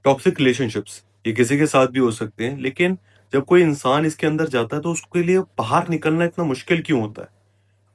Toxic relationships ये किसी के साथ भी हो सकते हैं, लेकिन जब कोई इंसान इसके अंदर जाता है तो उसके लिए बाहर निकलना इतना मुश्किल क्यों होता है?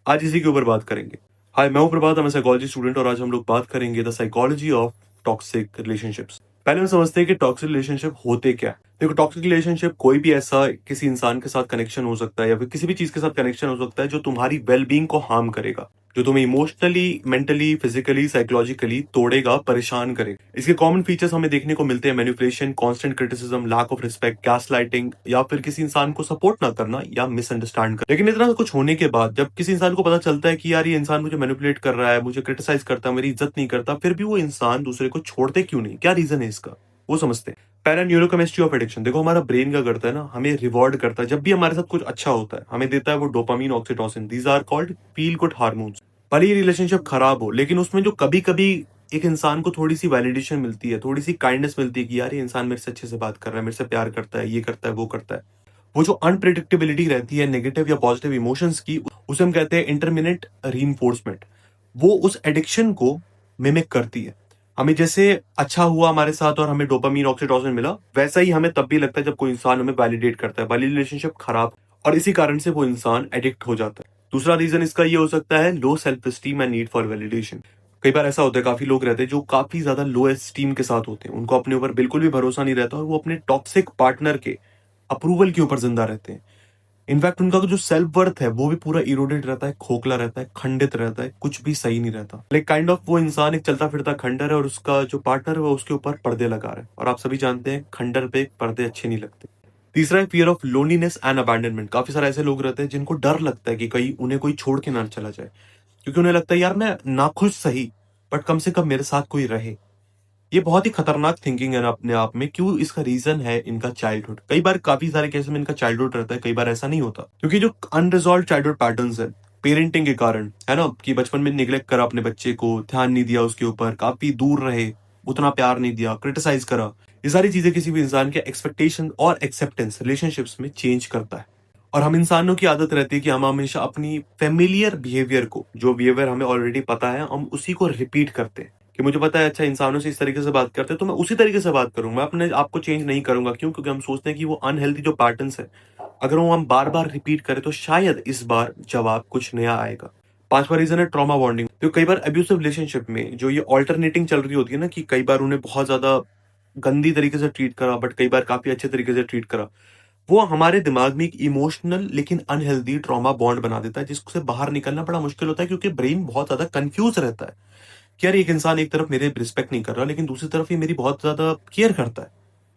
आज इसी के ऊपर बात करेंगे। हाय, मैं हूं प्रभात, मैं साइकोलॉजी स्टूडेंट और आज हम लोग बात करेंगे the psychology of toxic relationships. पहले हम समझते हैं कि टॉक्सिक रिलेशनशिप होते क्या है। देखो, टॉक्सिक रिलेशनशिप कोई भी ऐसा किसी इंसान के साथ कनेक्शन हो सकता है या फिर किसी भी चीज के साथ कनेक्शन हो सकता है जो तुम्हारी वेलबींग को हार्म करेगा, जो तुम्हें इमोशनली, मेंटली, फिजिकली, साइकोलॉजिकली तोड़ेगा, परेशान करेगा। इसके कॉमन फीचर्स हमें देखने को मिलते हैं: manipulation, constant criticism, lack of respect, gaslighting या फिर किसी इंसान को सपोर्ट ना करना या मिसअंडरस्टैंड करना। लेकिन इतना कुछ होने के बाद जब किसी इंसान को पता चलता है कि यार ये इंसान मुझे मैनिपुलेट कर रहा है, मुझे क्रिटिसाइज करता है, मेरी इज्जत नहीं करता, फिर भी वो इंसान दूसरे को छोड़ते क्यों नहीं? क्या रीजन है इसका? वो समझते हैं। Para neurochemistry of addiction. देखो, हमारा ब्रेन क्या करता है ना, हमें रिवॉर्ड करता है। जब भी हमारे साथ कुछ अच्छा होता है हमें देता है वो dopamine, oxytocin. These are called feel good hormones. भले ही रिलेशनशिप खराब हो, लेकिन उसमें जो कभी कभी एक इंसान को थोड़ी सी वैलिडेशन मिलती है, थोड़ी सी काइंडनेस मिलती है कि यार ये इंसान मेरे से अच्छे से बात कर रहा है, मेरे से प्यार करता है, ये करता है, वो करता है। वो जो अनप्रिडिक्टेबिलिटी रहती है नेगेटिव या पॉजिटिव इमोशंस की, उसे हम कहते हैं इंटरमिनेंट रीइंफोर्समेंट। वो उस एडिक्शन को मिमिक करती है। हमें जैसे अच्छा हुआ हमारे साथ और हमें डोपामीन, ऑक्सीटोसिन मिला, वैसा ही हमें तब भी लगता है जब कोई इंसान हमें वैलिडेट करता है। भले रिलेशनशिप खराब, और इसी कारण से वो इंसान एडिक्ट हो जाता है। दूसरा रीजन इसका ये हो सकता है low self esteem and need for validation. कई बार ऐसा होता है, काफी लोग रहते हैं जो काफी ज्यादा लो एस्टीम के साथ होते हैं, उनको अपने ऊपर बिल्कुल भी भरोसा नहीं रहता और वो अपने टॉक्सिक पार्टनर के अप्रूवल के ऊपर जिंदा रहते हैं। इनफैक्ट उनका जो सेल्फ वर्थ है वो भी पूरा इरोडेड रहता है, खोखला रहता है, खंडित रहता है, कुछ भी सही नहीं रहता। लाइक काइंड ऑफ वो इंसान एक चलता फिरता खंडर है और उसका जो पार्टनर है वो उसके ऊपर पर्दे लगा रहा है, और आप सभी जानते हैं खंडर पे पर्दे अच्छे नहीं लगते। तीसरा है fear of loneliness and abandonment. काफी सारे ऐसे लोग रहते हैं जिनको डर लगता है कि कहीं उन्हें कोई छोड़ के ना चला जाए, क्योंकि उन्हें लगता है यार मैं नाखुश सही, बट कम से कम मेरे साथ कोई रहे। ये बहुत ही खतरनाक थिंकिंग है ना अपने आप में। क्यों? इसका रीजन है इनका चाइल्डहुड। कई बार काफी सारे केस में इनका चाइल्डहुड रहता है, कई बार ऐसा नहीं होता, क्योंकि जो अनरिजॉल्व चाइल्डहुड पैटर्न्स है पेरेंटिंग के कारण, है ना, कि बचपन में निग्लेक्ट करा अपने बच्चे को, ध्यान नहीं दिया उसके ऊपर, काफी दूर रहे, उतना प्यार नहीं दिया, क्रिटिसाइज करा। ये सारी चीजें किसी भी इंसान के एक्सपेक्टेशन और एक्सेप्टेंस रिलेशनशिप्स में चेंज करता है। और हम इंसानों की आदत रहती है कि हम हमेशा अपनी फेमिलियर बिहेवियर को, जो बिहेवियर हमें ऑलरेडी पता है, हम उसी को रिपीट करते हैं। कि मुझे पता है अच्छा इंसानों से इस तरीके से बात करते हैं तो मैं उसी तरीके से बात करूंगा, मैं अपने आप को चेंज नहीं करूंगा। क्यों? क्योंकि हम सोचते हैं कि वो अनहेल्दी जो पैटर्न्स है, अगर वो हम बार बार रिपीट करें तो शायद इस बार जवाब कुछ नया आएगा। पांचवा रीजन है ट्रॉमा बॉन्डिंग। तो कई बार अब्यूसिव रिलेशनशिप में जो ये ऑल्टरनेटिंग चल रही होती है ना, कि कई बार उन्हें बहुत ज्यादा गंदी तरीके से ट्रीट करा बट कई बार काफी अच्छे तरीके से ट्रीट करा, वो हमारे दिमाग में एक इमोशनल लेकिन अनहेल्दी ट्रॉमा बॉन्ड बना देता है, जिससे बाहर निकलना बड़ा मुश्किल होता है, क्योंकि ब्रेन बहुत ज्यादा कंफ्यूज रहता है कि यार एक इंसान एक तरफ मेरे रिस्पेक्ट नहीं कर रहा, लेकिन दूसरी तरफ ये मेरी बहुत ज्यादा केयर करता है,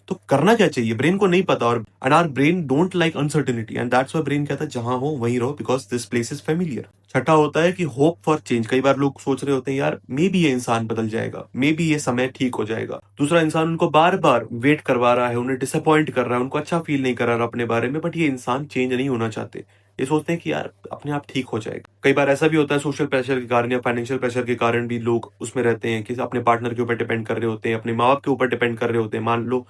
तो करना क्या चाहिए? ब्रेन को नहीं पता। और and our brain don't like uncertainty, and that's why brain कहता है जहां हो वहीं रहो, because this place is familiar. छठा होता है कि होप फॉर चेंज। कई बार लोग सोच रहे होते हैं यार मे बी ये इंसान बदल जाएगा, मे बी ये समय ठीक हो जाएगा। दूसरा इंसान उनको बार बार वेट करवा रहा है, उन्हें डिसअपॉइंट कर रहा है, उनको अच्छा फील नहीं करा रहा अपने बारे में, बट ये इंसान चेंज नहीं होना चाहते। ये सोचते हैं कि यार अपने आप ठीक हो जाएगा। कई बार ऐसा भी होता है सोशल प्रेशर के कारण या फाइनेंशियल प्रेशर के कारण भी लोग उसमें रहते हैं कि अपने पार्टनर के ऊपर डिपेंड कर रहे होते हैं, अपने माँ बाप के ऊपर डिपेंड कर रहे होते हैं, मान लो।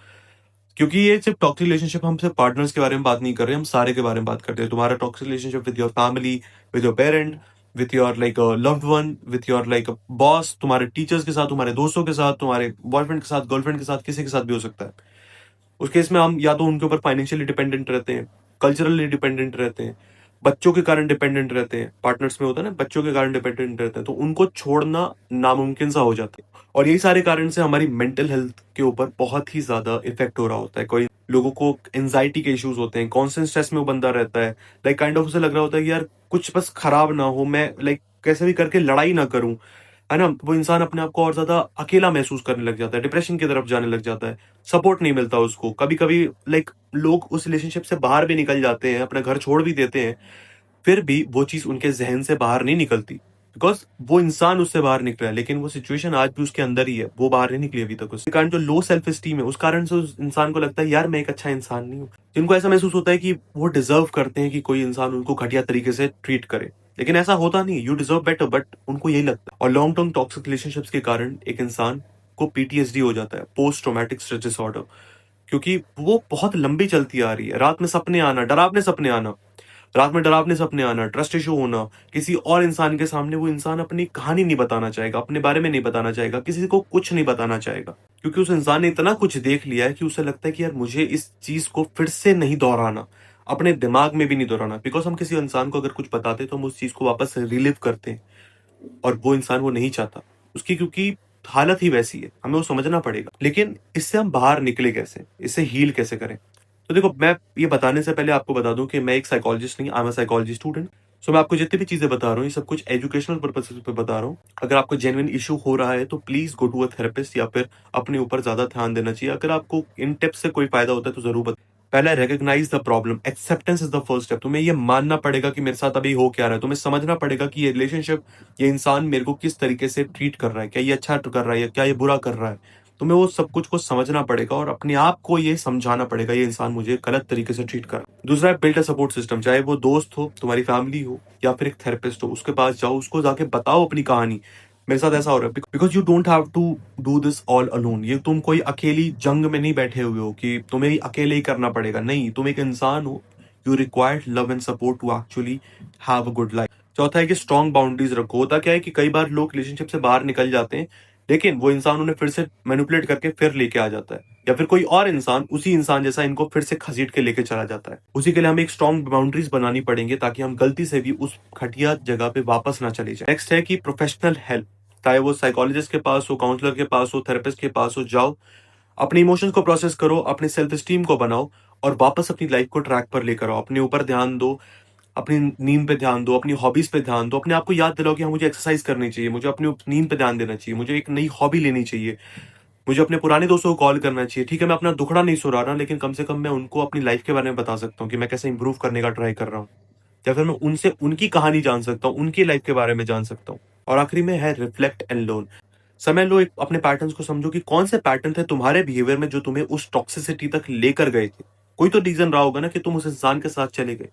क्योंकि ये सिर्फ टॉक्सिक रिलेशनशिप, हम सिर्फ पार्टनर्स के बारे में बात नहीं कर रहे, हम सारे के बारे में बात करते हैं। तुम्हारा toxic relationship with your family, with your parent, with your like loved one, with your like boss, तुम्हारे टीचर्स के साथ, तुम्हारे दोस्तों के साथ, तुम्हारे बॉयफ्रेंड के साथ, गर्लफ्रेंड के साथ, किसी के साथ भी हो सकता है। उस केस में हम या तो उनके ऊपर फाइनेंशियली डिपेंडेंट रहते हैं, कल्चरली डिपेंडेंट रहते हैं, बच्चों के कारण डिपेंडेंट रहते हैं। पार्टनर्स में होता है ना, बच्चों के कारण डिपेंडेंट रहते हैं, तो उनको छोड़ना नामुमकिन सा हो जाता है। और यही सारे कारण से हमारी मेंटल हेल्थ के ऊपर बहुत ही ज्यादा इफेक्ट हो रहा होता है। कोई लोगों को एंजाइटी के इश्यूज होते हैं, कॉन्स्टेंट स्ट्रेस में वो बंदा रहता है, लाइक काइंड ऑफ उसे लग रहा होता है कि यार कुछ बस खराब ना हो, मैं लाइक कैसे भी करके लड़ाई ना करूं, है ना। वो इंसान अपने आप को और ज्यादा अकेला महसूस करने लग जाता है, डिप्रेशन की तरफ जाने लग जाता है, सपोर्ट नहीं मिलता उसको। कभी कभी लाइक लोग उस रिलेशनशिप से बाहर भी निकल जाते हैं, अपना घर छोड़ भी देते हैं, फिर भी वो चीज उनके जहन से बाहर नहीं निकलती, बिकॉज वो इंसान उससे बाहर निकला है, लेकिन वो सिचुएशन आज भी उसके अंदर ही है, वो बाहर नहीं निकली अभी तक। उसके कारण जो लो सेल्फ एस्टीम है, उस कारण से उस इंसान को लगता है यार मैं एक अच्छा इंसान नहीं हूँ। जिनको ऐसा महसूस होता है कि वो डिजर्व करते हैं कि कोई इंसान उनको घटिया तरीके से ट्रीट करे, लेकिन ऐसा होता नहीं, यू डिजर्व बेटर, बट उनको यही लगता है। और लॉन्ग टर्म टॉक्सिक रिलेशनशिप्स के कारण एक इंसान को पीटीएसडी हो जाता है, पोस्ट ट्रॉमेटिक स्ट्रेस डिसऑर्डर, क्योंकि वो बहुत लंबी चलती आ रही है। रात में सपने आना, डरावने सपने आना, रात में डरावने सपने आना, ट्रस्ट इश्यू होना, किसी और इंसान के सामने वो इंसान अपनी कहानी नहीं बताना चाहेगा, अपने बारे में नहीं बताना चाहेगा, किसी को कुछ नहीं बताना चाहेगा, क्योंकि उस इंसान ने इतना कुछ देख लिया है कि उसे लगता है कि यार मुझे इस चीज को फिर से नहीं दोहराना, अपने दिमाग में भी नहीं दोहराना। बिकॉज हम किसी इंसान को अगर कुछ बताते तो हम उस चीज को वापस रिलीव करते हैं, और वो इंसान वो नहीं चाहता उसकी, क्योंकि हालत ही वैसी है, हमें वो समझना पड़ेगा। लेकिन इससे हम बाहर निकले कैसे, इससे हील कैसे करें? तो देखो, मैं ये बताने से पहले आपको बता दूं कि मैं एक साइकोलॉजिस्ट नहीं, I am a psychology student. So मैं आपको जितनी भी चीजें बता रहा हूँ ये सब कुछ एजुकेशनल पर्पज पे बता रहा हूँ। अगर आपको जेन्युइन इशू हो रहा है तो please go to a therapist, या फिर अपने ऊपर ज्यादा ध्यान देना चाहिए। अगर आपको इन टिप्स से कोई फायदा होता है तो जरूर बताओ। पहला, recognise the problem, acceptance is the first step. तुम्हें ये मानना पड़ेगा कि मेरे साथ अभी हो क्या रहा है, तुम्हें समझना पड़ेगा कि ये रिलेशनशिप, ये इंसान मेरे को किस तरीके से ट्रीट कर रहा है, क्या ये अच्छा कर रहा है या क्या ये बुरा कर रहा है। तुम्हें वो सब कुछ को समझना पड़ेगा और अपने आप को ये समझाना पड़ेगा ये इंसान मुझे गलत तरीके से ट्रीट कर रहा है। दूसरा है बिल्ड अ सपोर्ट सिस्टम, चाहे वो दोस्त हो, तुम्हारी फैमिली हो, या फिर एक थेरेपिस्ट हो, उसके पास जाओ, उसको जाके बताओ अपनी कहानी, मेरे साथ ऐसा हो रहा है। Because you don't have to do this all alone. ये तुम कोई अकेली जंग में नहीं बैठे हुए हो कि तुम्हें अकेले ही करना पड़ेगा, नहीं, तुम एक इंसान हो। You required love and support to actually have a good life. चौथा है कि स्ट्रॉन्ग बाउंड्रीज रखो। होता क्या है कि कई बार लोग रिलेशनशिप से बाहर निकल जाते हैं, लेकिन वो इंसान उन्हें फिर से मैनिपुलेट करके फिर लेके आ जाता है, या फिर कोई और इंसान उसी इंसान जैसा इनको फिर से घसीट के लेके चला जाता है। उसी के लिए हमें एक स्ट्रॉन्ग बाउंड्रीज बनानी पड़ेंगे ताकि हम गलती से भी उस घटिया जगह पे वापस ना चले जाए। नेक्स्ट है कि प्रोफेशनल हेल्प, चाहे वो साइकोलॉजिस्ट के पास हो, काउंसलर के पास हो, थेरेपिस्ट के पास हो, जाओ, अपने इमोशंस को प्रोसेस करो, अपने सेल्फ स्टीम को बनाओ, और वापस अपनी लाइफ को ट्रैक पर लेकर आओ। अपने ऊपर ध्यान दो, अपनी नींद पे ध्यान दो, अपनी हॉबीज पे ध्यान दो, अपने आप को याद दिलाओ कि हाँ मुझे एक्सरसाइज करनी चाहिए, मुझे अपनी नींद पे ध्यान देना चाहिए, मुझे एक नई हॉबी लेनी चाहिए, मुझे अपने पुराने दोस्तों को कॉल करना चाहिए। ठीक है, मैं अपना दुखड़ा नहीं सुना रहा, लेकिन कम से कम मैं उनको अपनी लाइफ के बारे में बता सकता हूँ कि मैं कैसे इंप्रूव करने का ट्राई कर रहा हूँ, या फिर मैं उनसे उनकी कहानी जान सकता हूँ, उनकी लाइफ के बारे में जान सकता हूँ। और आखिरी में है रिफ्लेक्ट एंड लर्न। समय लो, एक अपने पैटर्न्स को समझो कि कौन से पैटर्न थे तुम्हारे बिहेवियर में जो तुम्हें उस टॉक्सिसिटी तक लेकर गए थे। कोई तो रीजन रहा होगा ना कि तुम उस इंसान के साथ चले गए।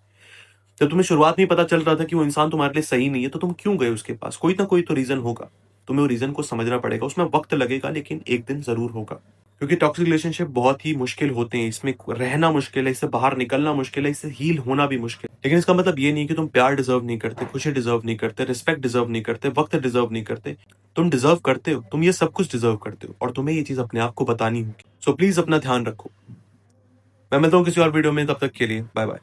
जब तुम्हें शुरुआत में पता चल रहा था कि वो इंसान तुम्हारे लिए सही नहीं है, तो तुम क्यों गए उसके पास? कोई ना कोई तो रीजन होगा। तुम्हें वो रीजन को समझना पड़ेगा, उसमें वक्त लगेगा लेकिन एक दिन जरूर होगा। क्योंकि टॉक्सिक रिलेशनशिप बहुत ही मुश्किल होते हैं, इसमें रहना मुश्किल है, इससे बाहर निकलना मुश्किल है, इससे हील होना भी मुश्किल है। लेकिन इसका मतलब ये नहीं कि तुम प्यार डिजर्व नहीं करते, खुशी डिजर्व नहीं करते, रिस्पेक्ट डिजर्व नहीं करते, वक्त डिजर्व नहीं करते। तुम डिजर्व करते हो, तुम ये सब कुछ डिजर्व करते हो, और तुम्हें ये चीज अपने आप को बतानी होगी। सो प्लीज अपना ध्यान रखो। मैं मिलता हूँ किसी और वीडियो में, तब तक के लिए बाय बाय।